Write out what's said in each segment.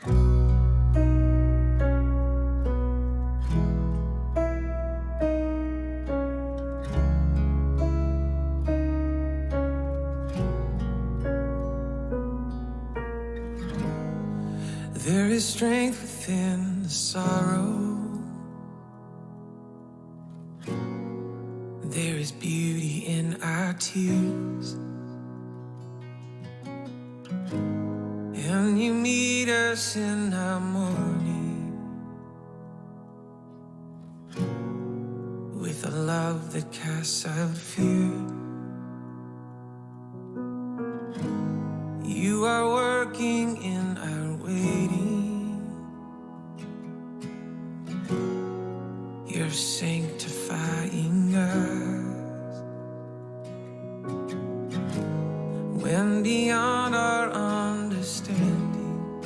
There is strength within the sorrow. There is beauty in our tears. And you meet us in our morning with a love that casts out fear. You are working in our waiting. You're sanctifying us when beyond our understanding.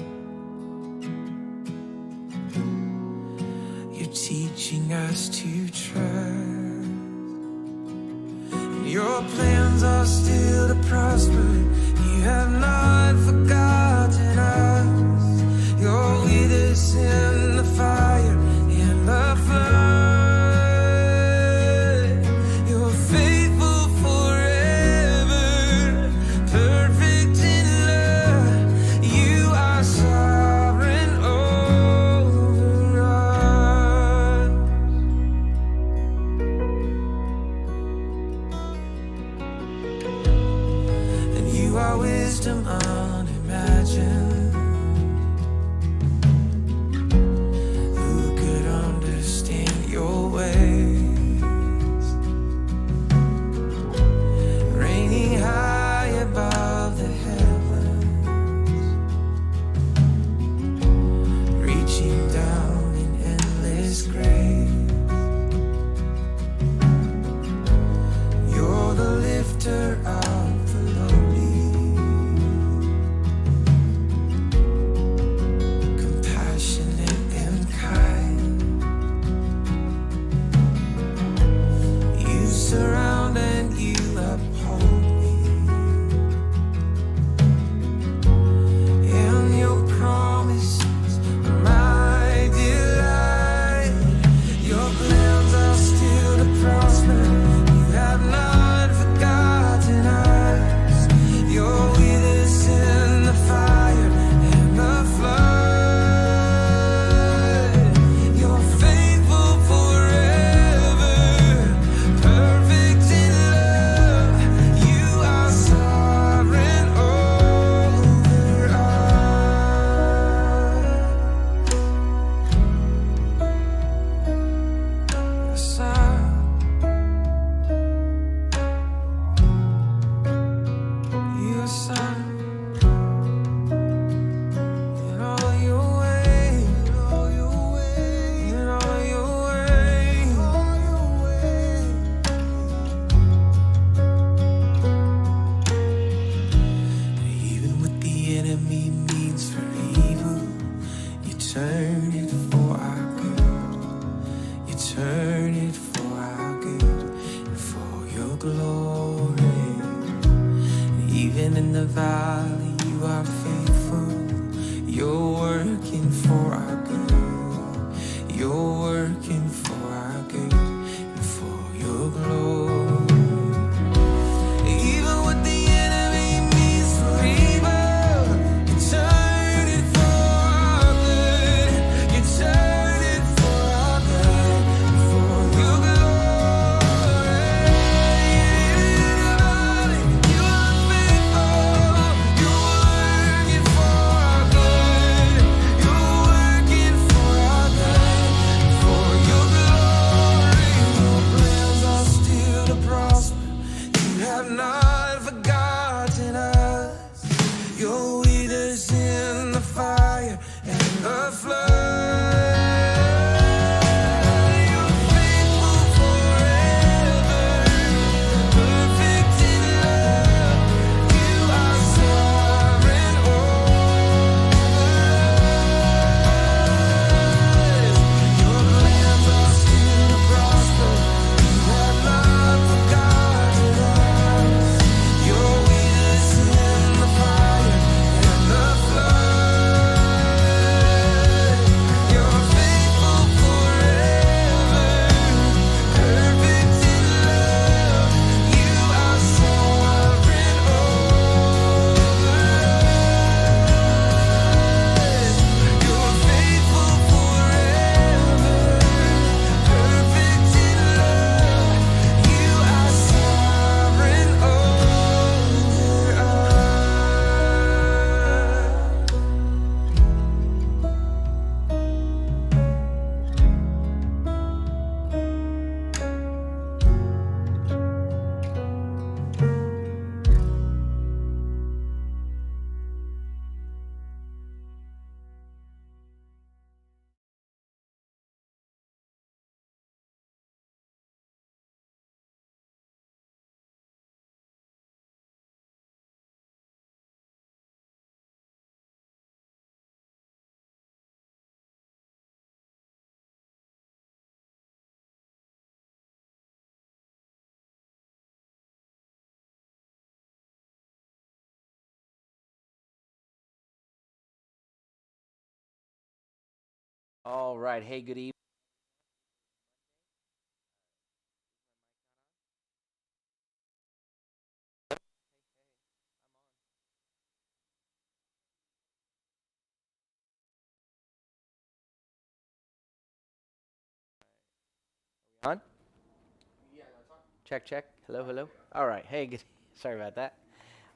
You're teaching us to trust. Your plans are still to prosper. You have not forgotten us. You're with us in the fire, in the flood. You're faithful forever, perfect in love. You are sovereign over us. And you are wisdom unimagined. Who could understand your ways? Reigning high above the heavens, reaching down in endless grace. You're the lifter of the lowly, compassionate and kind. You surround and you uphold me, and your promises are my delight. Your plans are still to prosper. You have not forgotten us. You're with us in the fire and the flood. You're faithful forever, perfect in love. You are sovereign over us. Yes, you are sovereign in all your ways, in all your ways, in all your ways, all your ways. Even what the enemy means for evil, you turn it for our good. You turn it for our good and for your glory. Even in the valley, you are faithful. You're working for our good. You're working for our good and for your glory. Even what the enemy means for evil, you turn it for our good. You turn it for our good and for your glory. You are faithful. You All right. Hey, good evening. On? Check, check. Hello, hello. All right. Hey, good. Sorry about that.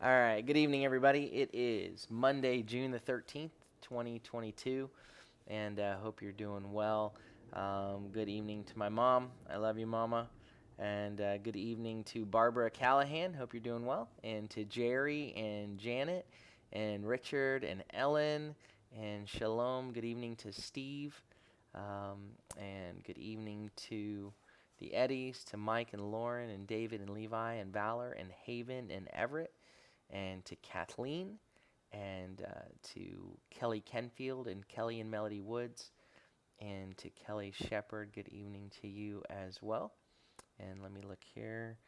All right. Good evening, everybody. It is Monday, June the 13th, 2022, and hope you're doing well. Good evening to my mom. I love you, Mama. And good evening to Barbara Callahan. Hope you're doing well. And to Jerry and Janet and Richard and Ellen and Shalom. Good evening to Steve. And good evening to the Eddies, to Mike and Lauren and David and Levi and Valor and Haven and Everett, and to Kathleen, and to Kelly Kenfield and Kelly and Melody Woods, and to Kelly Shepard. Good evening to you as well. And let me look here.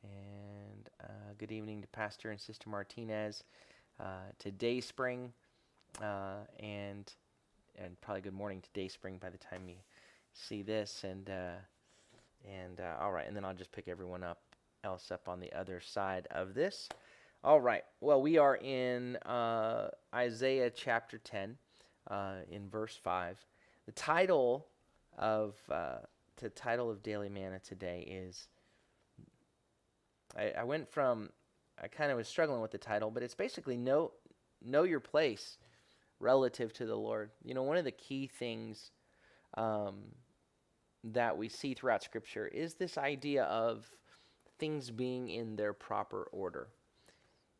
And good evening to Pastor and Sister Martinez, to Dayspring, and probably good morning to Dayspring by the time you see this. And all right, and then I'll just pick everyone else up on the other side of this. All right. Well, we are in Isaiah chapter 10, in verse 5. The title of the title of Daily Manna today is. I went from. I kind of was struggling with the title, but it's basically know your place relative to the Lord. You know, one of the key things um, that we see throughout Scripture is this idea of things being in their proper order.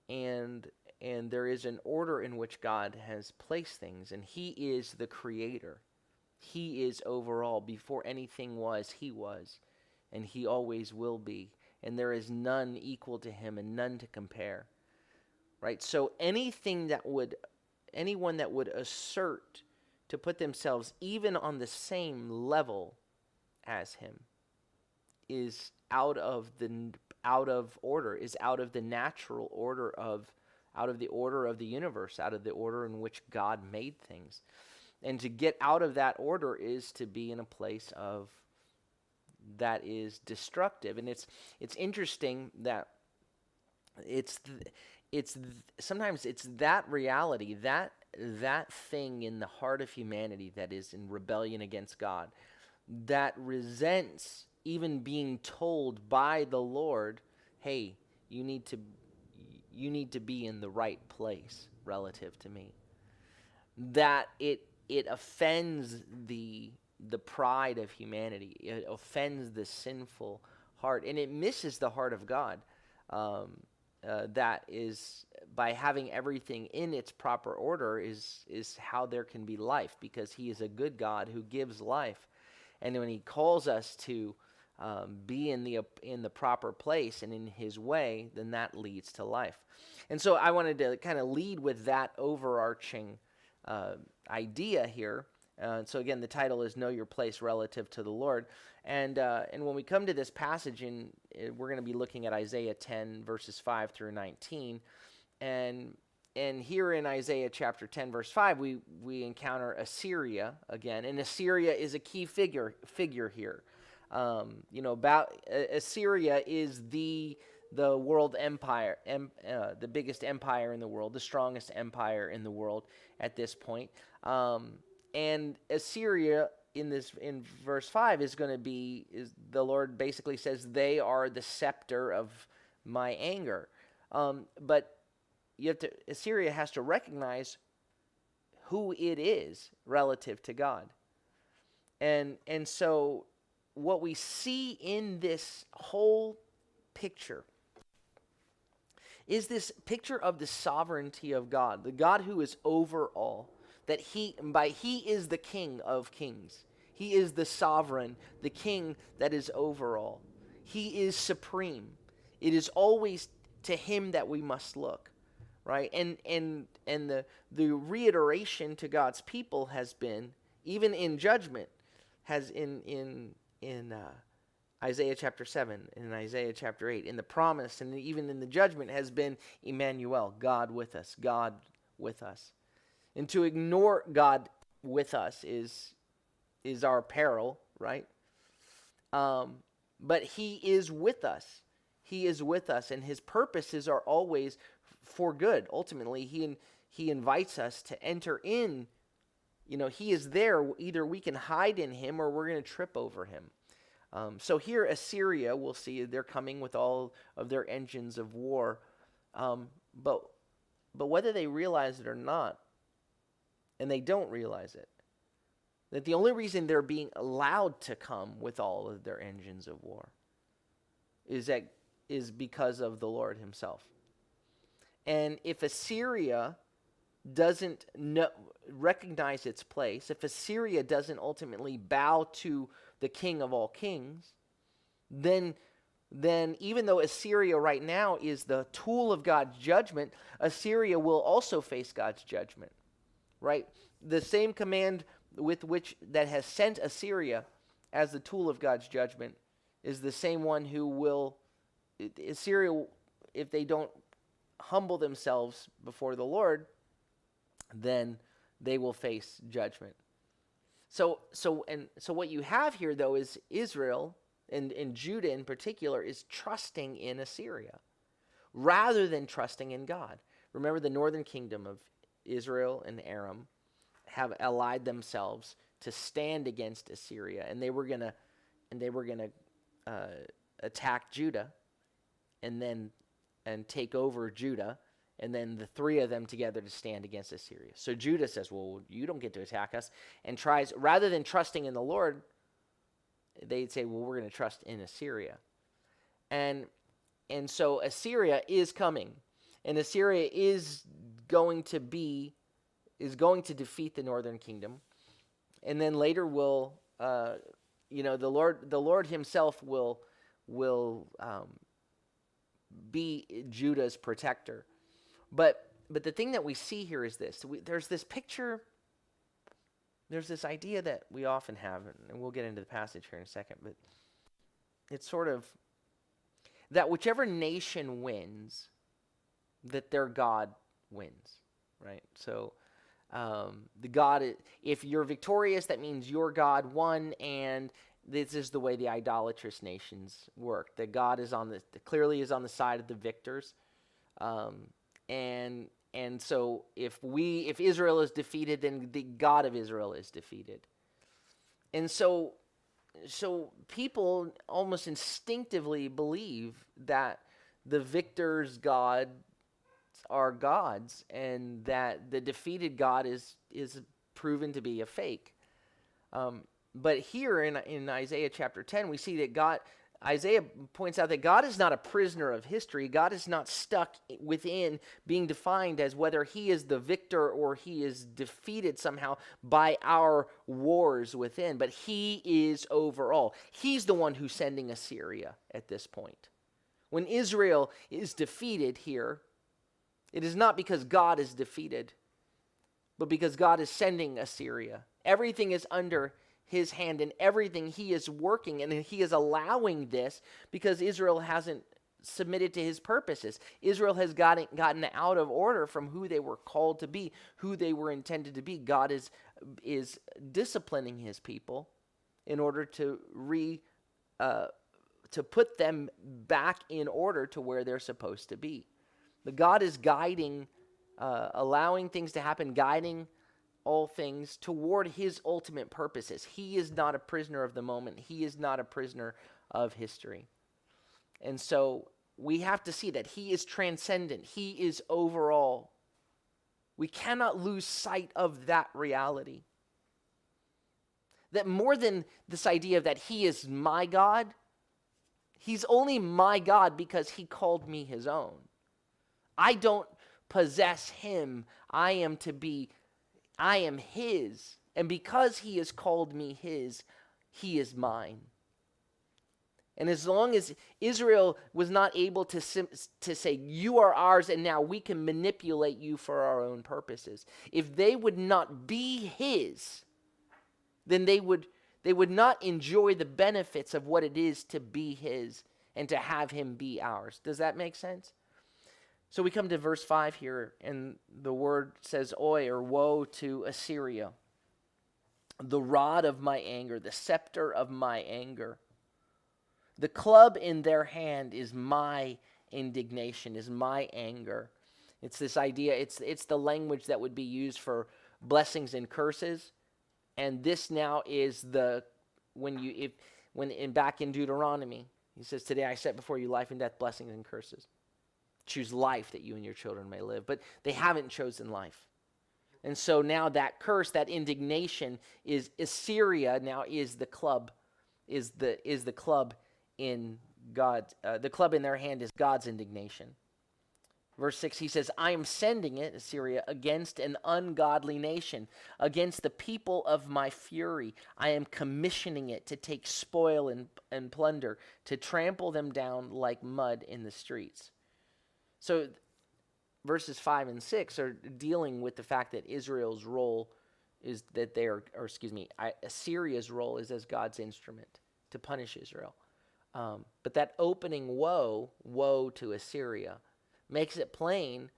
And there is an order in which God has placed things, and He is the creator. He is overall. Before anything was, He was, and He always will be. And there is none equal to Him and none to compare. Right? So anyone that would assert to put themselves even on the same level as Him is out of order, is out of the natural order of out of the order of the universe, out of the order in which God made things. And to get out of that order is to be in a place of that is destructive. And it's interesting that it's it's sometimes it's that reality, that thing in the heart of humanity that is in rebellion against God, that resents even being told by the Lord, hey, you need to be in the right place relative to me. That it offends the pride of humanity. It offends the sinful heart, and it misses the heart of God. That is, by having everything in its proper order, is how there can be life, because He is a good God who gives life. And when He calls us to be in the proper place and in His way, then that leads to life. And so I wanted to kind of lead with that overarching uh, idea here. So again, the title is "Know Your Place Relative to the Lord," and when we come to this passage, we're going to be looking at Isaiah 10 verses 5 through 19, and here in Isaiah chapter 10 verse 5, we encounter Assyria again, and Assyria is a key figure here. About Assyria is the world empire, the biggest empire in the world, the strongest empire in the world at this point. And Assyria in verse 5 is going to be, is the Lord basically says they are the scepter of my anger. But Assyria has to recognize who it is relative to God. And so what we see in this whole picture is this picture of the sovereignty of God, the God who is over all, that he is the King of kings. He is the sovereign, the king that is over all. He is supreme. It is always to Him that we must look, right? And the reiteration to God's people has been, even in judgment, has in Isaiah chapter 7, in Isaiah chapter 8, in the promise, and even in the judgment, has been Emmanuel, God with us, God with us. And to ignore God with us is our peril, right? But he is with us. He is with us, and his purposes are always for good. Ultimately, he invites us to enter in. He is there. Either we can hide in him or we're going to trip over him. So here, Assyria, we'll see they're coming with all of their engines of war. But whether they realize it or not, and they don't realize it, that the only reason they're being allowed to come with all of their engines of war is because of the Lord himself. And if Assyria doesn't recognize its place, if Assyria doesn't ultimately bow to the King of all kings, then even though Assyria right now is the tool of God's judgment, Assyria will also face God's judgment, right? The same command with which that has sent Assyria as the tool of God's judgment is the same one who will, Assyria, if they don't humble themselves before the Lord, then they will face judgment. So what you have here, though, is Israel, and Judah in particular, is trusting in Assyria rather than trusting in God. Remember, the northern kingdom of Israel and Aram have allied themselves to stand against Assyria, and they were gonna attack Judah, and take over Judah, and then the three of them together to stand against Assyria. So Judah says, "Well, you don't get to attack us," and tries, rather than trusting in the Lord, they'd say, "Well, we're going to trust in Assyria," and so Assyria is coming, and Assyria is going to defeat the northern kingdom, and then later the Lord himself will be Judah's protector. But the thing that we see here is this. There's this picture, there's this idea that we often have, and we'll get into the passage here in a second, but it's sort of that whichever nation wins, that their God wins, right? So the God, if you're victorious, that means your God won, and this is the way the idolatrous nations work. That God is clearly on the side of the victors. And so if Israel is defeated, then the God of Israel is defeated. And so people almost instinctively believe that the victors' gods are gods, and that the defeated God is proven to be a fake. But here in Isaiah chapter 10, we see that Isaiah points out that God is not a prisoner of history. God is not stuck within being defined as whether he is the victor or he is defeated somehow by our wars within, but he is overall. He's the one who's sending Assyria at this point. When Israel is defeated here, it is not because God is defeated, but because God is sending Assyria. Everything is under his hand, and everything he is working, and he is allowing this because Israel hasn't submitted to his purposes. Israel has gotten out of order from who they were called to be, who they were intended to be. God is disciplining his people in order to put them back in order to where they're supposed to be. But God is guiding, allowing things to happen, guiding all things toward his ultimate purposes. He is not a prisoner of the moment. He is not a prisoner of history. And so we have to see that he is transcendent. He is overall. We cannot lose sight of that reality. That more than this idea that he is my God, he's only my God because he called me his own. I don't possess him. I am his. And because he has called me his, he is mine. And as long as Israel was not able to say, you are ours, and now we can manipulate you for our own purposes. If they would not be his, then they would not enjoy the benefits of what it is to be his and to have him be ours. Does that make sense? So we come to verse 5 here, and the word says, "Oi," or woe to Assyria. the rod of my anger, the scepter of my anger. The club in their hand is my indignation, is my anger. It's this idea, it's the language that would be used for blessings and curses. And this now is the back in Deuteronomy, he says, "Today I set before you life and death, blessings and curses. Choose life that you and your children may live." But they haven't chosen life. And so now that curse, that indignation is Assyria now is the club, is the club in God, the club in their hand is God's indignation. Verse 6, he says, "I am sending it," Assyria, "against an ungodly nation, against the people of my fury. I am commissioning it to take spoil and plunder, to trample them down like mud in the streets." So verses 5 and 6 are dealing with the fact that Israel's role is that Assyria's role is as God's instrument to punish Israel. But that opening woe to Assyria, makes it plain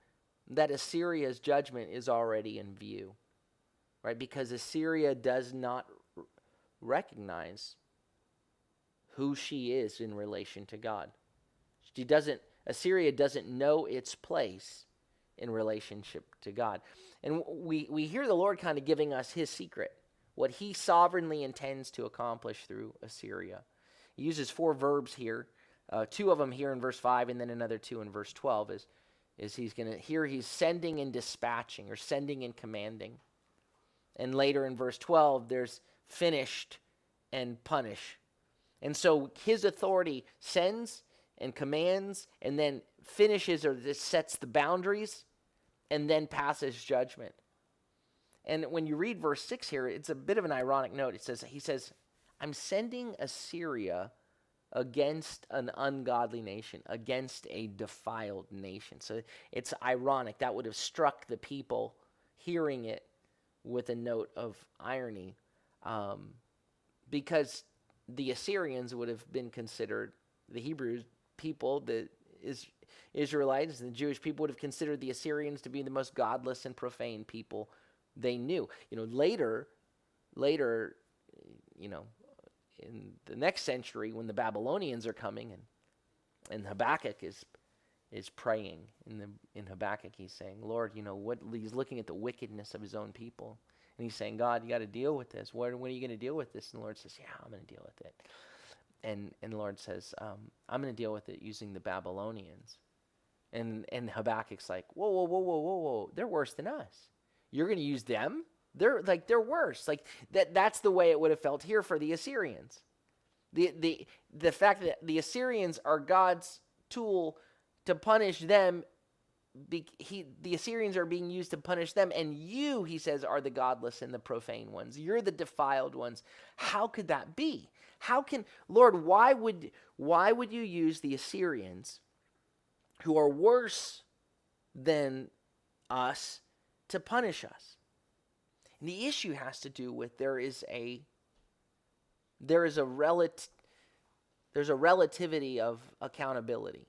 that Assyria's judgment is already in view, right? Because Assyria does not recognize who she is in relation to God. Assyria doesn't know its place in relationship to God. And we hear the Lord kind of giving us his secret, what he sovereignly intends to accomplish through Assyria. He uses 4 verbs here. 2 of them here in verse 5, and then another 2 in verse 12 is he's sending and dispatching, or sending and commanding. And later in verse 12, there's finished and punish. And so his authority sends and commands, and then finishes, or just sets the boundaries, and then passes judgment. And when you read verse 6 here, it's a bit of an ironic note. He says, "I'm sending Assyria against an ungodly nation, against a defiled nation." So it's ironic. That would have struck the people hearing it with a note of irony, because the Assyrians would have been considered, the Hebrew people, the Israelites, and the Jewish people would have considered the Assyrians to be the most godless and profane people they knew. Later, in the next century, when the Babylonians are coming, and Habakkuk is praying in Habakkuk, he's saying, "Lord, he's looking at the wickedness of his own people, and he's saying, God, you got to deal with this. When are you going to deal with this?" And the Lord says, "Yeah, I'm going to deal with it." And the Lord says, "I'm going to deal with it using the Babylonians." And Habakkuk's like, whoa, they're worse than us. You're going to use them? They're worse. That's the way it would have felt here for the Assyrians. The fact that the Assyrians are God's tool to punish them, the Assyrians are being used to punish them, and you, he says, are the godless and the profane ones. You're the defiled ones. How could that be? Lord, why would you use the Assyrians, who are worse than us, to punish us? And the issue has to do with there's a relativity of accountability.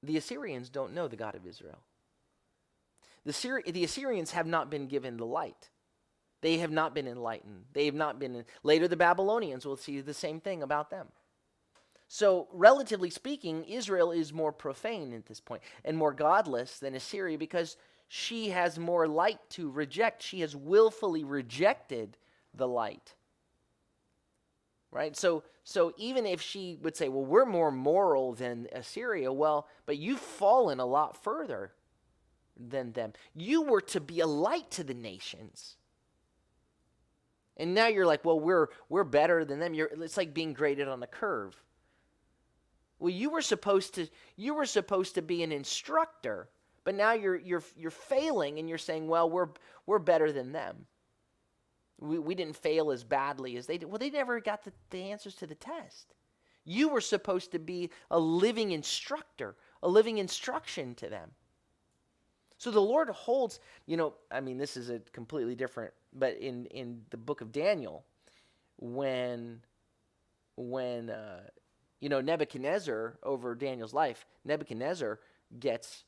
The Assyrians don't know the God of Israel. The Assyrians have not been given the light. They have not been enlightened. They have not been. Later, the Babylonians will see the same thing about them. So, relatively speaking, Israel is more profane at this point and more godless than Assyria, because she has more light to reject. She has willfully rejected the light. Right? So even if she would say, well, we're more moral than Assyria, well, but you've fallen a lot further than them. You were to be a light to the nations. And now you're like, well, we're better than them. It's like being graded on a curve. Well, you were supposed to be an instructor, but now you're failing, and you're saying, well, we're better than them. We didn't fail as badly as they did. Well, they never got the answers to the test. You were supposed to be a living instructor, a living instruction to them. So the Lord holds, this is a completely different, but in the book of Daniel, when Nebuchadnezzar, over Daniel's life, Nebuchadnezzar gets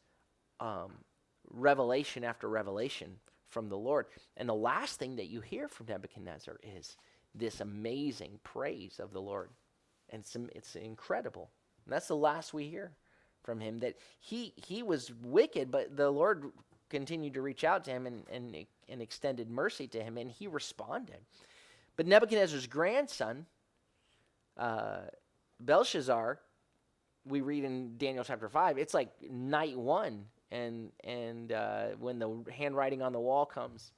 revelation after revelation from the Lord. And the last thing that you hear from Nebuchadnezzar is this amazing praise of the Lord. And it's incredible. And that's the last we hear from him, that he was wicked, but the Lord continued to reach out to him and extended mercy to him, and he responded. But Nebuchadnezzar's grandson, Belshazzar, we read in Daniel chapter 5, it's like night one, and when the handwriting on the wall comes,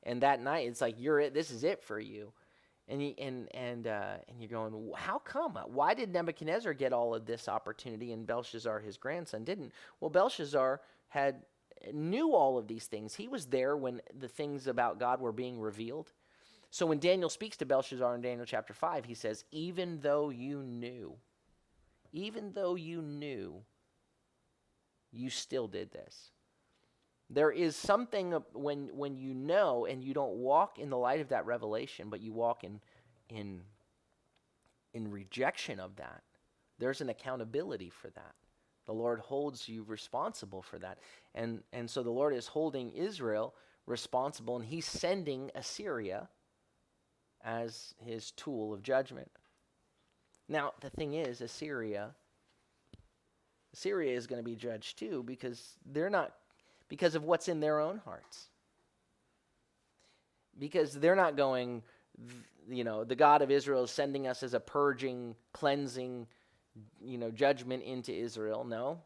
and that night it's like, you're it. This is it for you, and you're going, how come? Why did Nebuchadnezzar get all of this opportunity and Belshazzar, his grandson, didn't? Well, Belshazzar knew all of these things. He was there when the things about God were being revealed. So when Daniel speaks to Belshazzar in Daniel chapter 5, he says, even though you knew, you still did this. There is something when you know and you don't walk in the light of that revelation, but you walk in rejection of that. There's an accountability for that. The Lord holds you responsible for that. And so the Lord is holding Israel responsible, and he's sending Assyria as his tool of judgment. Now, the thing is, Assyria is going to be judged too, because of what's in their own hearts. Because they're not going, the God of Israel is sending us as a purging, cleansing, judgment into Israel. No,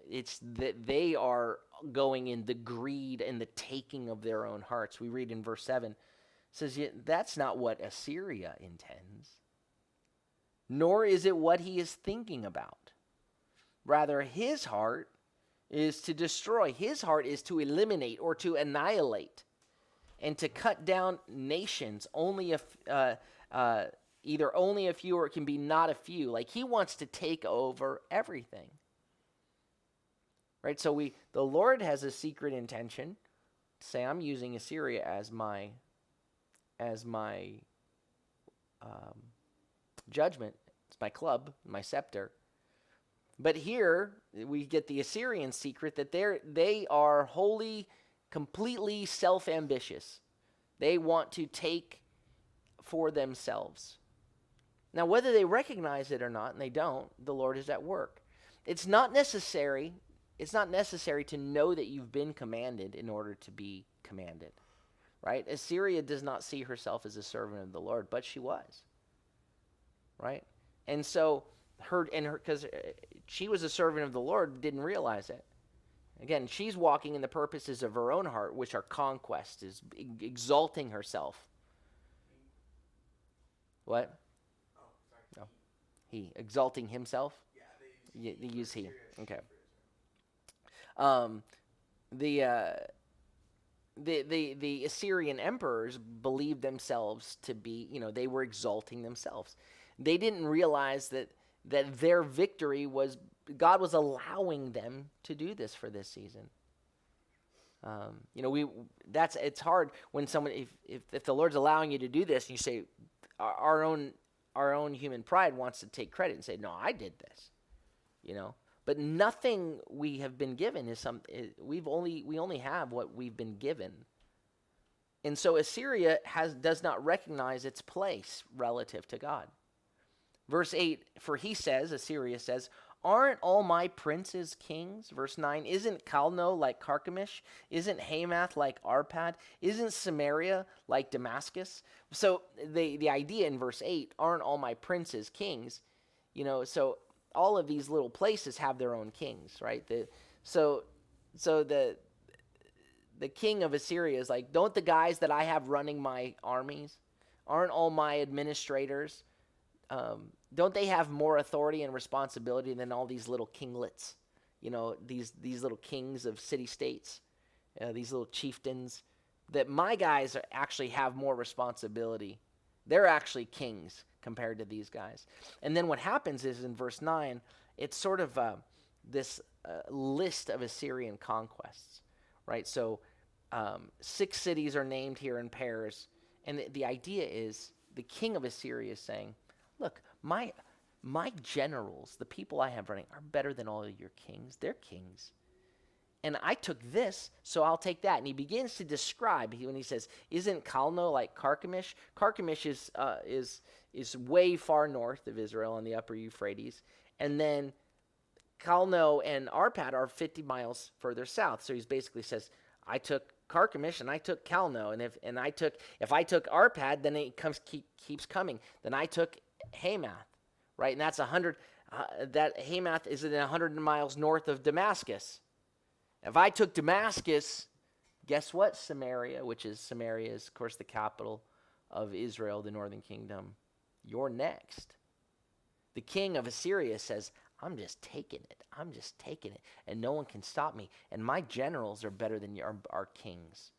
it's that they are going in the greed and the taking of their own hearts. We read in verse 7, it says, that's not what Assyria intends, nor is it what he is thinking about. Rather, his heart is to destroy. His heart is to eliminate or to annihilate and to cut down nations. Either only a few, or it can be not a few. Like, he wants to take over everything. Right? So the Lord has a secret intention to say, I'm using Assyria as my judgment. It's my club, my scepter. But here we get the Assyrian secret that they are wholly, completely self-ambitious. They want to take for themselves. Now, whether they recognize it or not, and they don't, the Lord is at work. It's not necessary to know that you've been commanded in order to be commanded, right? Assyria does not see herself as a servant of the Lord, but she was, right? And so because she was a servant of the Lord, didn't realize it. Again, she's walking in the purposes of her own heart, which are conquest, is exalting herself. What? No. He. Exalting himself? Yeah, they use he. Okay. The Assyrian emperors believed themselves to be, they were exalting themselves. They didn't realize that their victory was, God was allowing them to do this for this season. It's hard when someone, if the Lord's allowing you to do this, and you say, our own human pride wants to take credit and say, no, I did this, But nothing we have been given is we only have what we've been given. And so Assyria does not recognize its place relative to God. Verse 8, for Assyria says, aren't all my princes kings? Verse 9, isn't Calno like Carchemish? Isn't Hamath like Arpad? Isn't Samaria like Damascus? So the idea in verse 8, aren't all my princes kings? So all of these little places have their own kings, right? So the king of Assyria is like, don't the guys that I have running my armies, aren't all my administrators, don't they have more authority and responsibility than all these little kinglets? These little kings of city-states, these little chieftains, that my guys actually have more responsibility. They're actually kings compared to these guys. And then what happens is in verse 9, it's sort of this list of Assyrian conquests, right? So 6 cities are named here in pairs. And the idea is the king of Assyria is saying, look, my generals, the people I have running, are better than all of your kings. They're kings. and I took this, so I'll take that. And he begins to describe when he says, "Isn't Calno like Carchemish? Carchemish is way far north of Israel on the upper Euphrates, and then Calno and Arpad are 50 miles further south." So he basically says, "I took Carchemish and I took Calno, and if I took Arpad, then it keeps coming. Then I took Hamath, right? And that's 100. That Hamath is 100 miles north of Damascus. If I took Damascus, guess what? Samaria, Samaria is, of course, the capital of Israel, the northern kingdom. You're next." The king of Assyria says, "I'm just taking it. I'm just taking it. And no one can stop me. And my generals are better than our kings."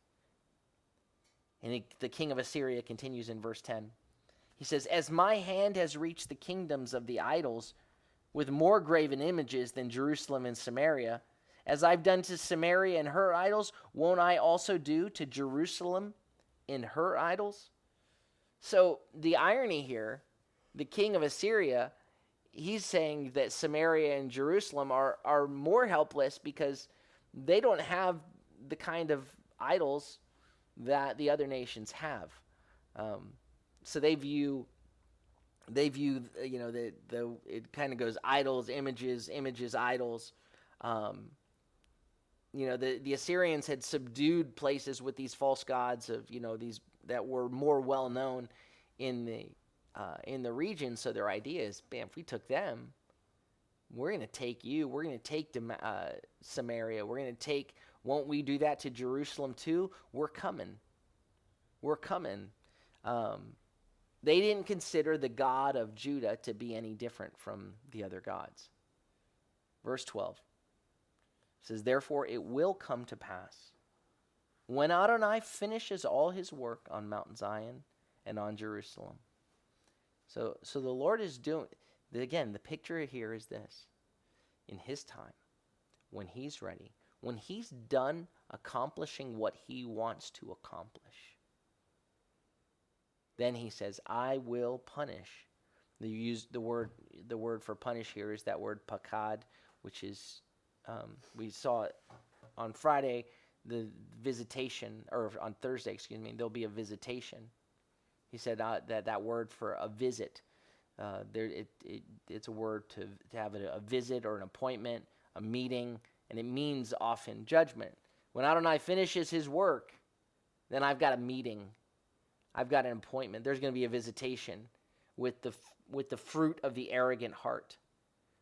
And the king of Assyria continues in verse 10. He says, "As my hand has reached the kingdoms of the idols with more graven images than Jerusalem and Samaria, as I've done to Samaria and her idols, won't I also do to Jerusalem and her idols?" So the irony here, the king of Assyria, he's saying that Samaria and Jerusalem are more helpless because they don't have the kind of idols that the other nations have. So they view it kind of goes idols, images, idols. The Assyrians had subdued places with these false gods of these that were more well known in the region. So their idea is, bam, if we took them, we're going to take you. We're going to take Samaria. We're going to take. Won't we do that to Jerusalem too? We're coming. We're coming. They didn't consider the God of Judah to be any different from the other gods. Verse 12 says, "Therefore it will come to pass, when Adonai finishes all his work on Mount Zion and on Jerusalem." So the Lord is doing, again, the picture here is this. In his time, when he's ready, when he's done accomplishing what he wants to accomplish, then he says, "I will punish." The word for punish here is that word pakad, which is, we saw it on Friday, the visitation, or on Thursday, excuse me, there'll be a visitation. He said that word for a visit, it's a word to have a visit or an appointment, a meeting, and it means often judgment. When Adonai finishes his work, then I've got a meeting. I've got an appointment. There's going to be a visitation with the fruit of the arrogant heart.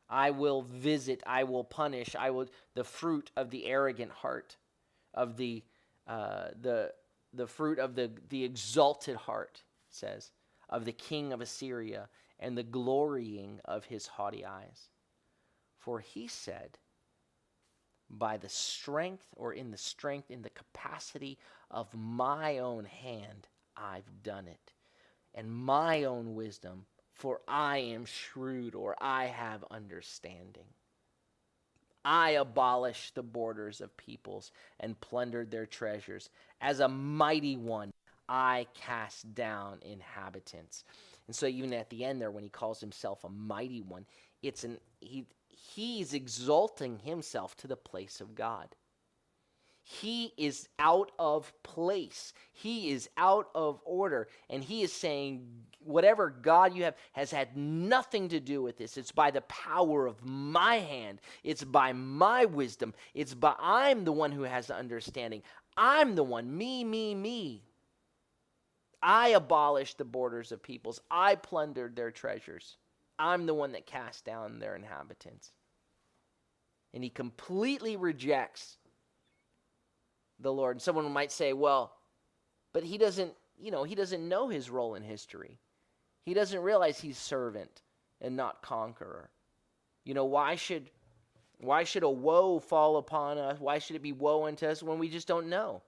I will visit. I will punish. The fruit of the arrogant heart, of the fruit of the exalted heart, it says, of the king of Assyria, and the glorying of his haughty eyes. For he said, by the strength, or in the capacity of my own hand, I've done it, and my own wisdom, for I am shrewd, or I have understanding. I abolished the borders of peoples and plundered their treasures. As a mighty one, I cast down inhabitants. And so even at the end there, when he calls himself a mighty one, he's exalting himself to the place of God. He is out of place. He is out of order. And he is saying, whatever God you have has had nothing to do with this. It's by the power of my hand. It's by my wisdom. I'm the one who has the understanding. I'm the one, me. I abolished the borders of peoples. I plundered their treasures. I'm the one that cast down their inhabitants. And he completely rejects the Lord. And someone might say, well, but he doesn't know his role in history. He doesn't realize he's servant and not conqueror. Why should a woe fall upon us? Why should it be woe unto us when we just don't know?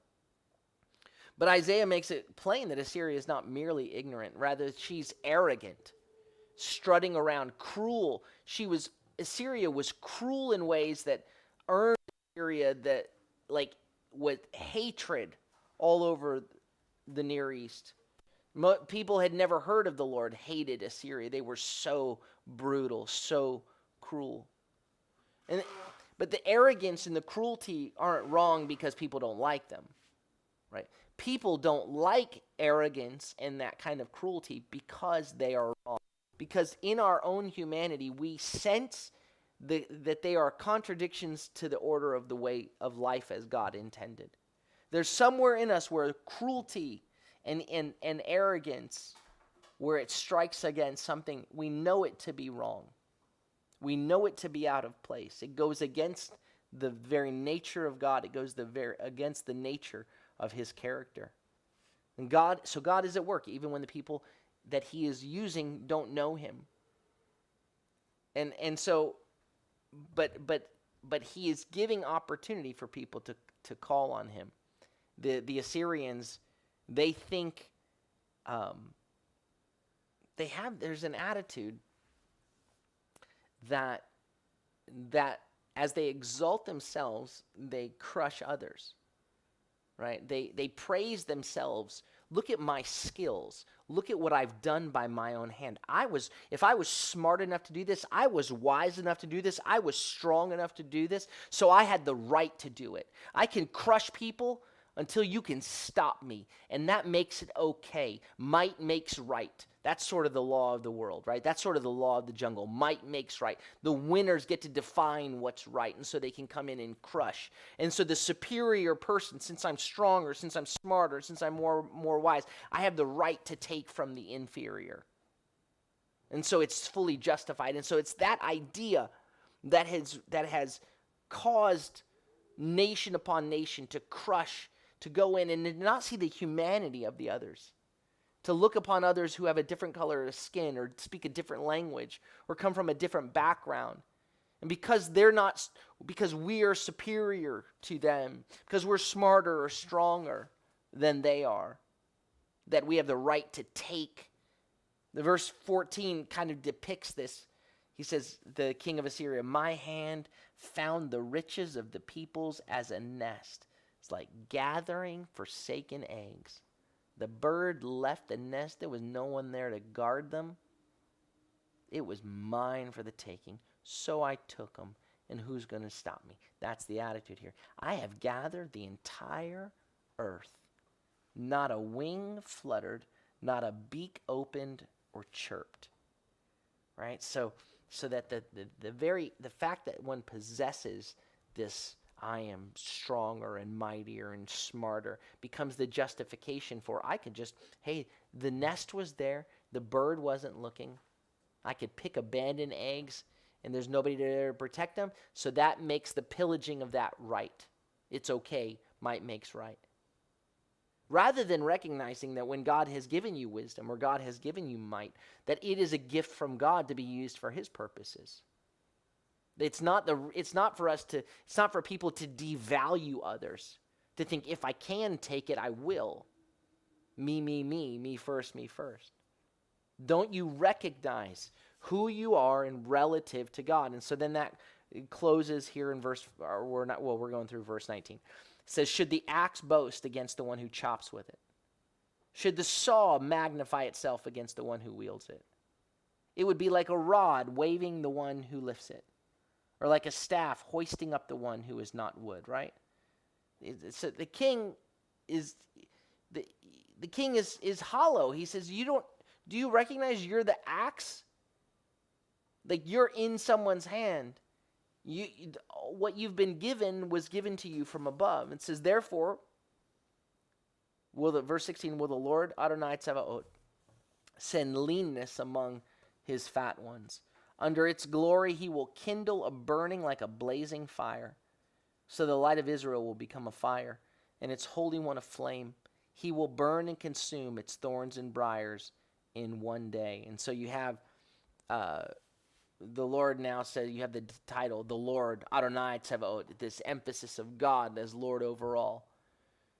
But Isaiah makes it plain that Assyria is not merely ignorant. Rather, she's arrogant, strutting around, cruel. Assyria was cruel in ways that earned Assyria with hatred all over the Near East. People had never heard of the Lord, hated Assyria. They were so brutal, so cruel. But the arrogance and the cruelty aren't wrong because people don't like them, right? People don't like arrogance and that kind of cruelty because they are wrong. Because in our own humanity, we sense that they are contradictions to the order of the way of life as God intended. There's somewhere in us where cruelty and arrogance, where it strikes against something, we know it to be wrong. We know it to be out of place. It goes against the very nature of God. It goes against the nature of his character. And God is at work even when the people that he is using don't know him. And so but he is giving opportunity for people to call on him. The Assyrians, they think there's an attitude that as they exalt themselves, they crush others, right? They praise themselves. Look at my skills. Look at what I've done by my own hand. If I was smart enough to do this, I was wise enough to do this, I was strong enough to do this, so I had the right to do it. I can crush people until you can stop me, and that makes it okay. Might makes right. That's sort of the law of the world, right? That's sort of the law of the jungle. Might makes right. The winners get to define what's right, and so they can come in and crush. And so the superior person, since I'm stronger, since I'm smarter, since I'm more wise, I have the right to take from the inferior. And so it's fully justified. And so it's that idea that has caused nation upon nation to crush, to go in and not see the humanity of the others, to look upon others who have a different color of skin or speak a different language or come from a different background. And because we are superior to them, because we're smarter or stronger than they are, that we have the right to take. The verse 14 kind of depicts this. He says, the king of Assyria, my hand found the riches of the peoples as a nest. It's like gathering forsaken eggs. The bird left the nest. There was no one there to guard them. It was mine for the taking. So I took them. And who's going to stop me? That's the attitude here. I have gathered the entire earth. Not a wing fluttered, not a beak opened or chirped. Right? So that the fact that one possesses this I am stronger and mightier and smarter becomes the justification for hey, the nest was there, the bird wasn't looking. I could pick abandoned eggs and there's nobody there to protect them. So that makes the pillaging of that right. It's okay, might makes right. Rather than recognizing that when God has given you wisdom or God has given you might, that it is a gift from God to be used for his purposes. It's not for people to devalue others, to think if I can take it, I will. Me first. Don't you recognize who you are in relative to God? And so then that closes here in we're going through verse 19. It says, should the axe boast against the one who chops with it? Should the saw magnify itself against the one who wields it? It would be like a rod waving the one who lifts it, or like a staff hoisting up the one who is not wood, right? So the king is hollow. He says, do you recognize you're the axe? Like you're in someone's hand. What you've been given was given to you from above. It says, therefore, verse 16, will the Lord Adonai Tzevaot send leanness among his fat ones. Under its glory he will kindle a burning like a blazing fire. So the light of Israel will become a fire, and its Holy One a flame. He will burn and consume its thorns and briars in one day. And so you have the Lord now said, you have the title, the Lord Adonai Tzevaot, this emphasis of God as Lord over all.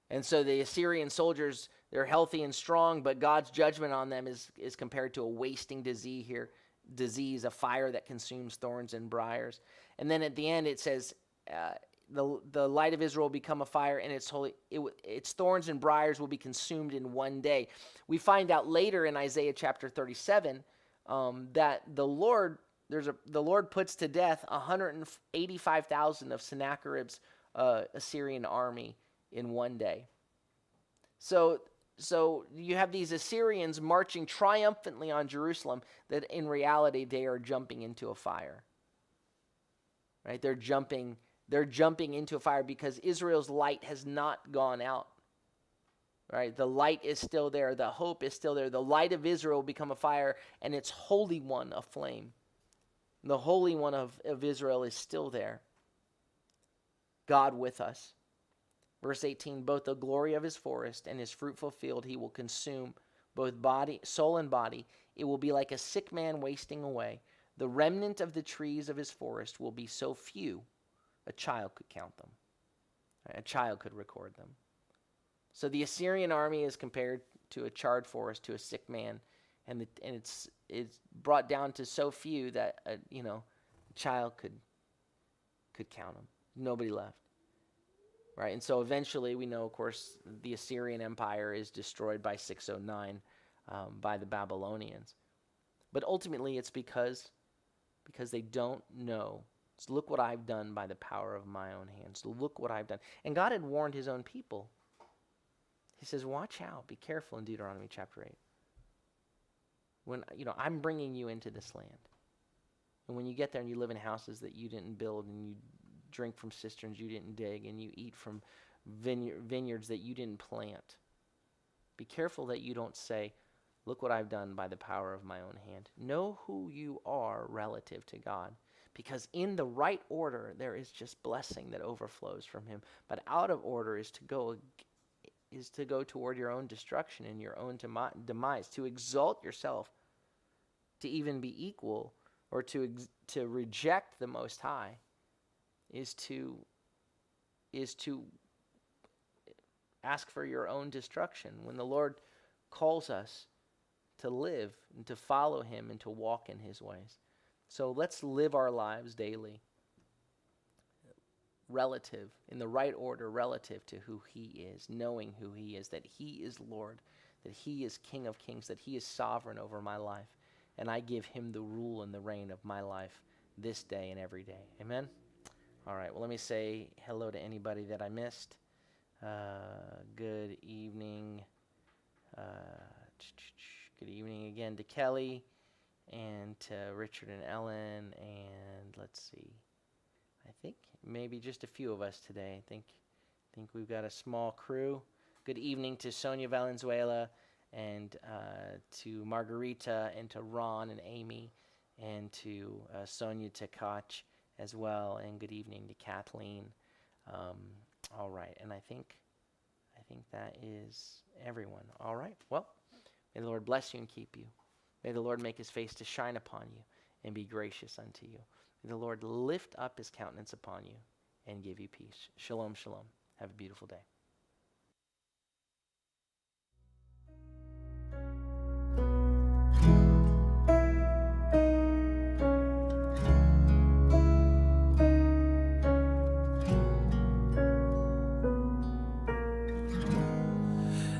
And so the Assyrian soldiers, they're healthy and strong, but God's judgment on them is compared to a wasting disease, a fire that consumes thorns and briars. And then at the end it says, the light of Israel will become a fire, and its thorns and briars will be consumed in one day. We find out later in Isaiah chapter 37 that the Lord the Lord puts to death 185,000 of Sennacherib's Assyrian army in one day. So you have these Assyrians marching triumphantly on Jerusalem that in reality they are jumping into a fire. Right? They're jumping into a fire because Israel's light has not gone out. Right? The light is still there. The hope is still there. The light of Israel will become a fire, and its Holy One a flame. The Holy One of Israel is still there. God with us. Verse 18, both the glory of his forest and his fruitful field he will consume, both body, soul and body. It will be like a sick man wasting away. The remnant of the trees of his forest will be so few, a child could count them. A child could record them. So the Assyrian army is compared to a charred forest, to a sick man, and it's brought down to so few that a child could count them. Nobody left. Right, and so eventually we know, of course, the Assyrian Empire is destroyed by 609 by the Babylonians. But ultimately it's because they don't know. So look what I've done by the power of my own hands. Look what I've done. And God had warned his own people. He says, watch out, be careful in Deuteronomy chapter 8. When, I'm bringing you into this land. And when you get there and you live in houses that you didn't build, and you drink from cisterns you didn't dig, and you eat from vineyards that you didn't plant, be careful that you don't say, look what I've done by the power of my own hand. Know who you are relative to God. Because in the right order, there is just blessing that overflows from him. But out of order is to go toward your own destruction and your own demise, to exalt yourself, to even be equal, or to reject the Most High, is to ask for your own destruction. When the Lord calls us to live and to follow him and to walk in his ways. So let's live our lives daily relative, in the right order, relative to who he is, knowing who he is, that he is Lord, that he is King of Kings, that he is sovereign over my life, and I give him the rule and the reign of my life this day and every day. Amen? All right, well, let me say hello to anybody that I missed. Good evening. Good evening again to Kelly and to Richard and Ellen, and let's see. I think maybe just a few of us today. I think we've got a small crew. Good evening to Sonia Valenzuela, and to Margarita, and to Ron and Amy, and to Sonia Takach as well, and good evening to Kathleen. All right, and I think that is everyone. All right, well, may the Lord bless you and keep you. May the Lord make his face to shine upon you and be gracious unto you. May the Lord lift up his countenance upon you and give you peace. Shalom, shalom. Have a beautiful day.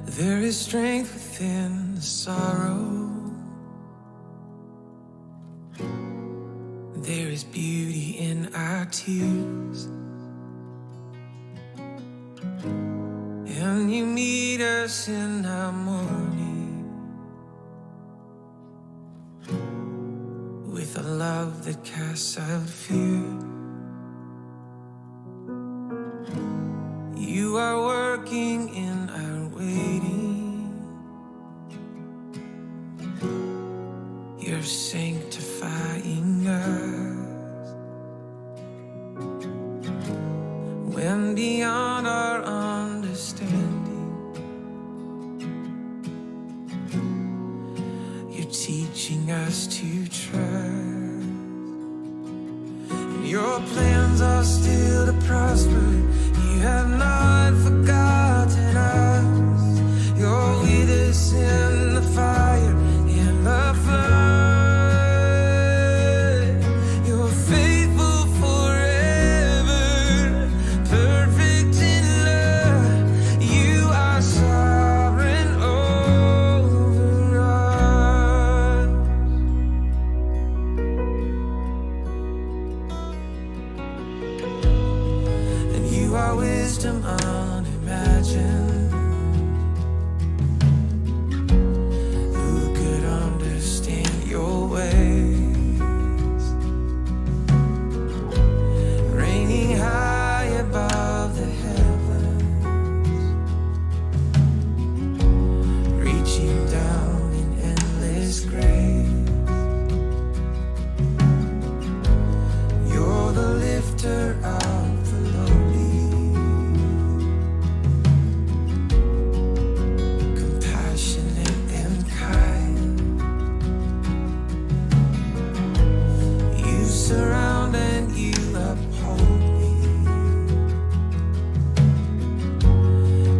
There is strength within the sorrow. There is beauty in our tears. And you meet us in our mourning with a love that casts out fear. You are working in our waiting. You're sanctifying us when beyond our understanding you're teaching us to trust. And your plans are still to prosper. You have not forgotten us. You're with us in the fire, in the flood. You're faithful forever, perfect in love. You are sovereign over us. You are wisdom unimagined. Who could understand your ways? Reigning high above the heavens, reaching down in endless grace. You're the lifter of the lowly, compassionate and kind. You surround and you uphold me,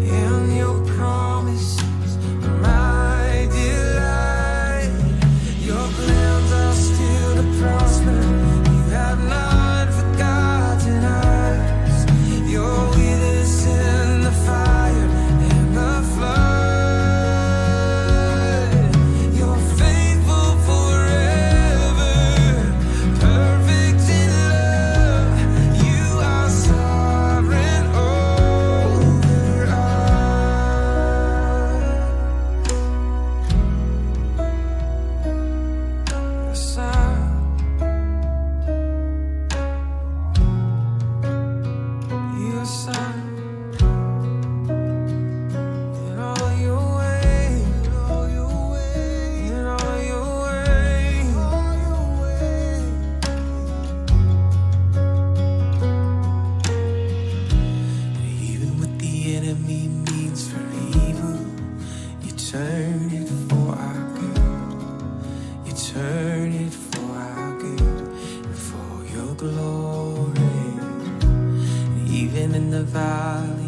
and your promises are my delight. Your plans are still to prosper. You have not forgotten us. You're with us in the fire and the flood. You're faithful forever, perfect in love. You are sovereign over us. Yes, your son, in all your ways, in all your ways, in all your ways, in all your ways. Even what the enemy means for evil, you turn it for our good. You turn it for our good and for your glory. Even in the valley